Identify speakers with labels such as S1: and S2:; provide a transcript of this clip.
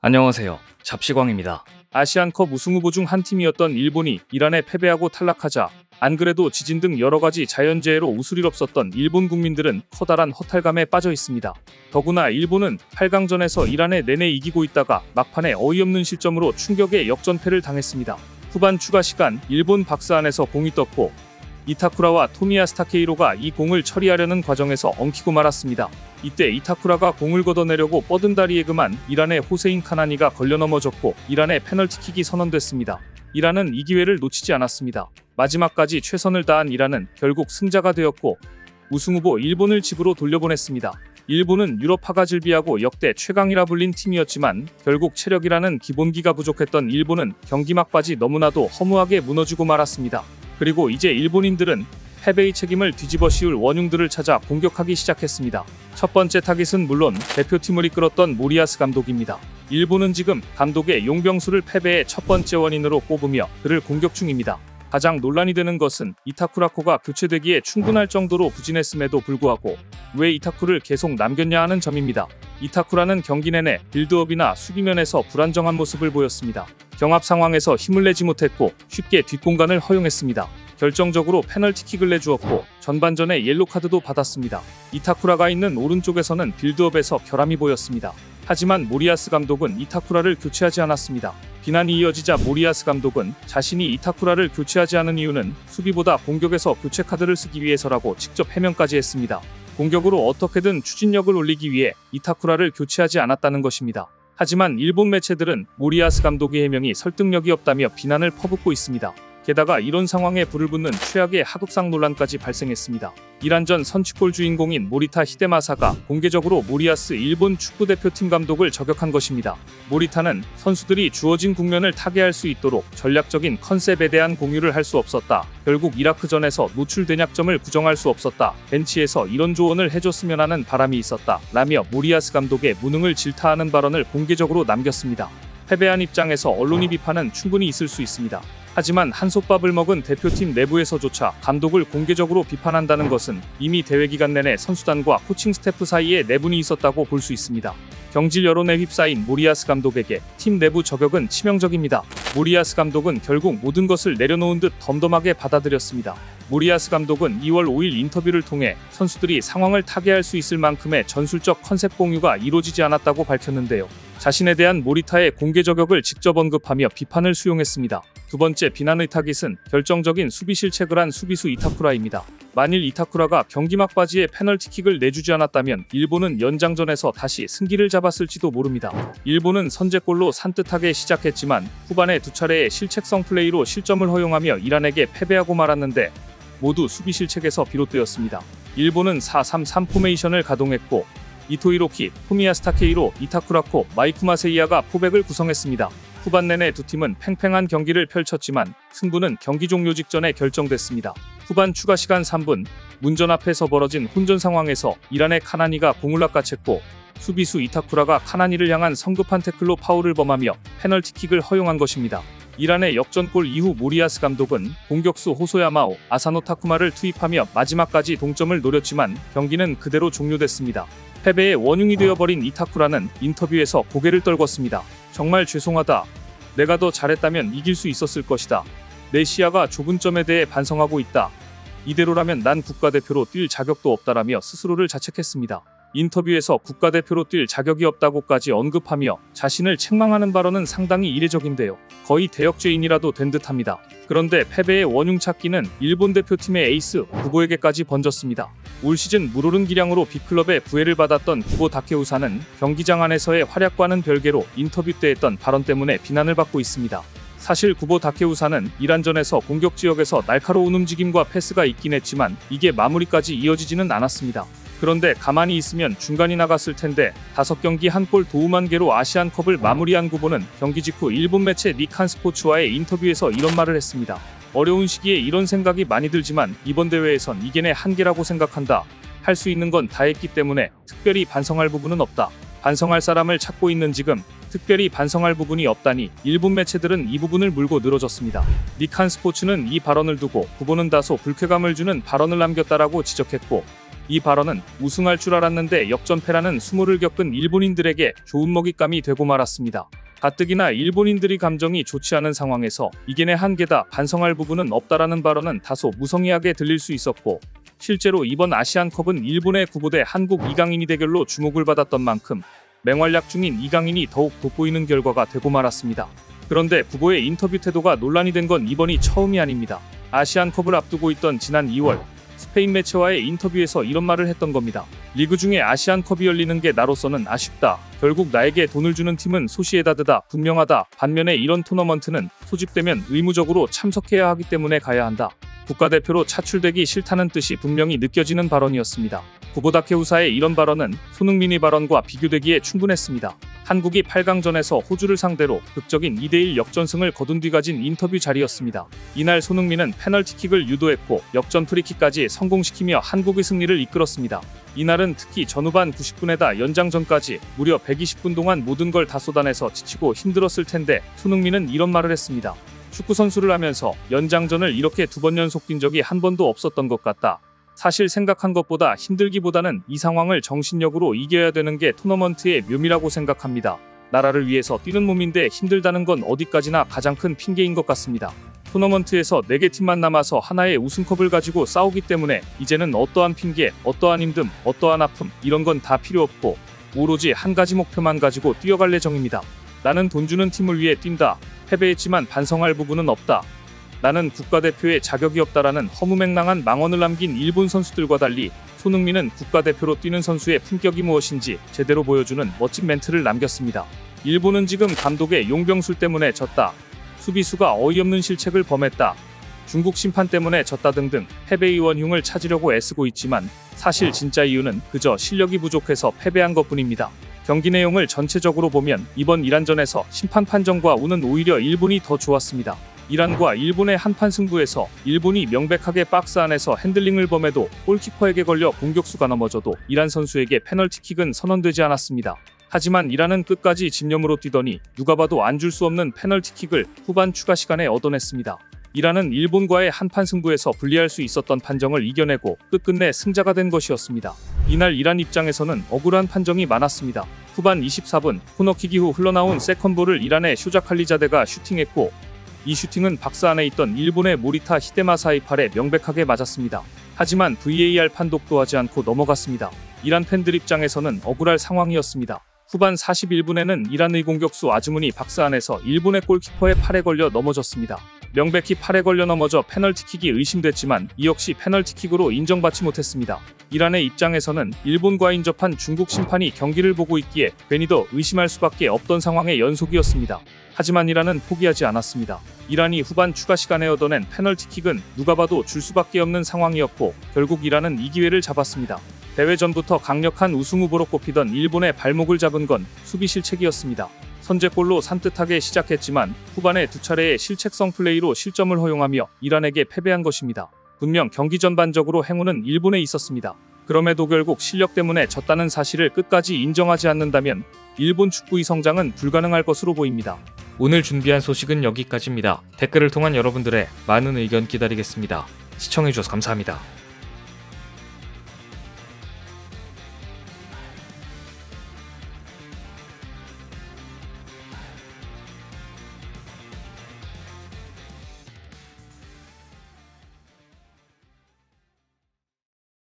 S1: 안녕하세요. 잡시광입니다. 아시안컵 우승 후보 중 한 팀이었던 일본이 이란에 패배하고 탈락하자 안 그래도 지진 등 여러가지 자연재해로 웃을 일 없었던 일본 국민들은 커다란 허탈감에 빠져 있습니다. 더구나 일본은 8강전에서 이란에 내내 이기고 있다가 막판에 어이없는 실점으로 충격의 역전패를 당했습니다. 후반 추가 시간 일본 박스 안에서 공이 떴고 이타쿠라와 토미야스 타케히로가 이 공을 처리하려는 과정에서 엉키고 말았습니다. 이때 이타쿠라가 공을 걷어내려고 뻗은 다리에 그만 이란의 호세인 카나니가 걸려 넘어졌고 이란의 페널티킥이 선언됐습니다. 이란은 이 기회를 놓치지 않았습니다. 마지막까지 최선을 다한 이란은 결국 승자가 되었고 우승후보 일본을 집으로 돌려보냈습니다. 일본은 유럽 하가질비하고 역대 최강이라 불린 팀이었지만 결국 체력이라는 기본기가 부족했던 일본은 경기 막바지 너무나도 허무하게 무너지고 말았습니다. 그리고 이제 일본인들은 패배의 책임을 뒤집어 씌울 원흉들을 찾아 공격하기 시작했습니다. 첫 번째 타깃은 물론 대표팀을 이끌었던 모리야스 감독입니다. 일본은 지금 감독의 용병수를 패배의 첫 번째 원인으로 꼽으며 그를 공격 중입니다. 가장 논란이 되는 것은 이타쿠라코가 교체되기에 충분할 정도로 부진했음에도 불구하고 왜 이타쿠를 계속 남겼냐 하는 점입니다. 이타쿠라는 경기 내내 빌드업이나 수비면에서 불안정한 모습을 보였습니다. 경합 상황에서 힘을 내지 못했고 쉽게 뒷공간을 허용했습니다. 결정적으로 페널티킥을 내주었고 전반전에 옐로카드도 받았습니다. 이타쿠라가 있는 오른쪽에서는 빌드업에서 결함이 보였습니다. 하지만 모리야스 감독은 이타쿠라를 교체하지 않았습니다. 비난이 이어지자 모리야스 감독은 자신이 이타쿠라를 교체하지 않은 이유는 수비보다 공격에서 교체 카드를 쓰기 위해서라고 직접 해명까지 했습니다. 공격으로 어떻게든 추진력을 올리기 위해 이타쿠라를 교체하지 않았다는 것입니다. 하지만 일본 매체들은 모리야스 감독의 해명이 설득력이 없다며 비난을 퍼붓고 있습니다. 게다가 이런 상황에 불을 붙는 최악의 하극상 논란까지 발생했습니다. 이란전 선취골 주인공인 모리타 히데마사가 공개적으로 모리야스 일본 축구대표팀 감독을 저격한 것입니다. 모리타는 선수들이 주어진 국면을 타개할 수 있도록 전략적인 컨셉에 대한 공유를 할 수 없었다. 결국 이라크전에서 노출된 약점을 부정할 수 없었다. 벤치에서 이런 조언을 해줬으면 하는 바람이 있었다. 라며 모리야스 감독의 무능을 질타하는 발언을 공개적으로 남겼습니다. 패배한 입장에서 언론이 비판은 충분히 있을 수 있습니다. 하지만 한솥밥을 먹은 대표팀 내부에서조차 감독을 공개적으로 비판한다는 것은 이미 대회 기간 내내 선수단과 코칭 스태프 사이에 내분이 있었다고 볼 수 있습니다. 경질 여론에 휩싸인 모리야스 감독에게 팀 내부 저격은 치명적입니다. 모리야스 감독은 결국 모든 것을 내려놓은 듯 덤덤하게 받아들였습니다. 모리야스 감독은 2월 5일 인터뷰를 통해 선수들이 상황을 타개할 수 있을 만큼의 전술적 컨셉 공유가 이루어지지 않았다고 밝혔는데요. 자신에 대한 모리타의 공개 저격을 직접 언급하며 비판을 수용했습니다. 두 번째 비난의 타깃은 결정적인 수비 실책을 한 수비수 이타쿠라입니다. 만일 이타쿠라가 경기 막바지에 페널티킥을 내주지 않았다면 일본은 연장전에서 다시 승기를 잡았을지도 모릅니다. 일본은 선제골로 산뜻하게 시작했지만 후반에 두 차례의 실책성 플레이로 실점을 허용하며 이란에게 패배하고 말았는데 모두 수비 실책에서 비롯되었습니다. 일본은 4-3-3 포메이션을 가동했고 이토히로키, 토미야스 타케히로, 이타쿠라코, 마이쿠 마세이야가 포백을 구성했습니다. 후반 내내 두 팀은 팽팽한 경기를 펼쳤지만 승부는 경기 종료 직전에 결정됐습니다. 후반 추가 시간 3분, 문전 앞에서 벌어진 혼전 상황에서 이란의 카나니가 공을 낚아챘고 수비수 이타쿠라가 카나니를 향한 성급한 태클로 파울을 범하며 페널티킥을 허용한 것입니다. 이란의 역전골 이후 모리야스 감독은 공격수 호소야마오, 아사노 타쿠마를 투입하며 마지막까지 동점을 노렸지만 경기는 그대로 종료됐습니다. 패배의 원흉이 되어버린 이타쿠라는 인터뷰에서 고개를 떨궜습니다. 정말 죄송하다. 내가 더 잘했다면 이길 수 있었을 것이다. 내 시야가 좁은 점에 대해 반성하고 있다. 이대로라면 난 국가대표로 뛸 자격도 없다라며 스스로를 자책했습니다. 인터뷰에서 국가대표로 뛸 자격이 없다고까지 언급하며 자신을 책망하는 발언은 상당히 이례적인데요. 거의 대역죄인이라도 된 듯합니다. 그런데 패배의 원흉 찾기는 일본 대표팀의 에이스 구보에게까지 번졌습니다. 올 시즌 물오른 기량으로 B클럽의 부회를 받았던 구보 다케우사는 경기장 안에서의 활약과는 별개로 인터뷰 때 했던 발언 때문에 비난을 받고 있습니다. 사실 구보 다케우사는 이란전에서 공격 지역에서 날카로운 움직임과 패스가 있긴 했지만 이게 마무리까지 이어지지는 않았습니다. 그런데 가만히 있으면 중간이 나갔을 텐데 5경기 한 골 도움 1개로 아시안컵을 마무리한 구보는 경기 직후 일본 매체 니칸 스포츠와의 인터뷰에서 이런 말을 했습니다. 어려운 시기에 이런 생각이 많이 들지만 이번 대회에선 이게 내 한계라고 생각한다. 할 수 있는 건 다 했기 때문에 특별히 반성할 부분은 없다. 반성할 사람을 찾고 있는 지금 특별히 반성할 부분이 없다니 일본 매체들은 이 부분을 물고 늘어졌습니다. 니칸 스포츠는 이 발언을 두고 구보는 다소 불쾌감을 주는 발언을 남겼다라고 지적했고 이 발언은 우승할 줄 알았는데 역전패라는 수모를 겪은 일본인들에게 좋은 먹잇감이 되고 말았습니다. 가뜩이나 일본인들이 감정이 좋지 않은 상황에서 이게 내 한계다, 반성할 부분은 없다라는 발언은 다소 무성의하게 들릴 수 있었고, 실제로 이번 아시안컵은 일본의 구보대 한국 이강인이 대결로 주목을 받았던 만큼 맹활약 중인 이강인이 더욱 돋보이는 결과가 되고 말았습니다. 그런데 구보의 인터뷰 태도가 논란이 된 건 이번이 처음이 아닙니다. 아시안컵을 앞두고 있던 지난 2월 스페인 매체와의 인터뷰에서 이런 말을 했던 겁니다. 리그 중에 아시안컵이 열리는 게 나로서는 아쉽다. 결국 나에게 돈을 주는 팀은 소시에다드다. 분명하다. 반면에 이런 토너먼트는 소집되면 의무적으로 참석해야 하기 때문에 가야 한다. 국가대표로 차출되기 싫다는 뜻이 분명히 느껴지는 발언이었습니다. 구보다케우사의 이런 발언은 손흥민의 발언과 비교되기에 충분했습니다. 한국이 8강전에서 호주를 상대로 극적인 2대1 역전승을 거둔 뒤 가진 인터뷰 자리였습니다. 이날 손흥민은 페널티킥을 유도했고 역전 프리킥까지 성공시키며 한국의 승리를 이끌었습니다. 이날은 특히 전후반 90분에다 연장전까지 무려 120분 동안 모든 걸 다 쏟아내서 지치고 힘들었을 텐데 손흥민은 이런 말을 했습니다. 축구 선수를 하면서 연장전을 이렇게 2번 연속 뛴 적이 한 번도 없었던 것 같다. 사실 생각한 것보다 힘들기보다는 이 상황을 정신력으로 이겨야 되는 게 토너먼트의 묘미라고 생각합니다. 나라를 위해서 뛰는 몸인데 힘들다는 건 어디까지나 가장 큰 핑계인 것 같습니다. 토너먼트에서 4개 팀만 남아서 하나의 우승컵을 가지고 싸우기 때문에 이제는 어떠한 핑계, 어떠한 힘듦, 어떠한 아픔 이런 건 다 필요 없고 오로지 한 가지 목표만 가지고 뛰어갈 예정입니다. 나는 돈 주는 팀을 위해 뛴다. 패배했지만 반성할 부분은 없다. 나는 국가대표에 자격이 없다라는 허무맹랑한 망언을 남긴 일본 선수들과 달리 손흥민은 국가대표로 뛰는 선수의 품격이 무엇인지 제대로 보여주는 멋진 멘트를 남겼습니다. 일본은 지금 감독의 용병술 때문에 졌다. 수비수가 어이없는 실책을 범했다. 중국 심판 때문에 졌다 등등 패배의 원흉을 찾으려고 애쓰고 있지만 사실 진짜 이유는 그저 실력이 부족해서 패배한 것뿐입니다. 경기 내용을 전체적으로 보면 이번 이란전에서 심판 판정과 운은 오히려 일본이 더 좋았습니다. 이란과 일본의 한판 승부에서 일본이 명백하게 박스 안에서 핸들링을 범해도 골키퍼에게 걸려 공격수가 넘어져도 이란 선수에게 페널티킥은 선언되지 않았습니다. 하지만 이란은 끝까지 집념으로 뛰더니 누가 봐도 안 줄 수 없는 페널티킥을 후반 추가 시간에 얻어냈습니다. 이란은 일본과의 한판 승부에서 불리할 수 있었던 판정을 이겨내고 끝끝내 승자가 된 것이었습니다. 이날 이란 입장에서는 억울한 판정이 많았습니다. 후반 24분 코너킥 이후 흘러나온 세컨볼을 이란의 쇼자칼리자데가 슈팅했고 이 슈팅은 박스 안에 있던 일본의 모리타 히데마사의 팔에 명백하게 맞았습니다. 하지만 VAR 판독도 하지 않고 넘어갔습니다. 이란 팬들 입장에서는 억울할 상황이었습니다. 후반 41분에는 이란의 공격수 아즈문이 박스 안에서 일본의 골키퍼의 팔에 걸려 넘어졌습니다. 명백히 팔에 걸려 넘어져 페널티킥이 의심됐지만 이 역시 페널티킥으로 인정받지 못했습니다. 이란의 입장에서는 일본과 인접한 중국 심판이 경기를 보고 있기에 괜히 더 의심할 수밖에 없던 상황의 연속이었습니다. 하지만 이란은 포기하지 않았습니다. 이란이 후반 추가 시간에 얻어낸 페널티킥은 누가 봐도 줄 수밖에 없는 상황이었고 결국 이란은 이 기회를 잡았습니다. 대회 전부터 강력한 우승 후보로 꼽히던 일본의 발목을 잡은 건 수비 실책이었습니다. 선제골로 산뜻하게 시작했지만 후반에 2차례의 실책성 플레이로 실점을 허용하며 이란에게 패배한 것입니다. 분명 경기 전반적으로 행운은 일본에 있었습니다. 그럼에도 결국 실력 때문에 졌다는 사실을 끝까지 인정하지 않는다면 일본 축구의 성장은 불가능할 것으로 보입니다.
S2: 오늘 준비한 소식은 여기까지입니다. 댓글을 통한 여러분들의 많은 의견 기다리겠습니다. 시청해주셔서 감사합니다.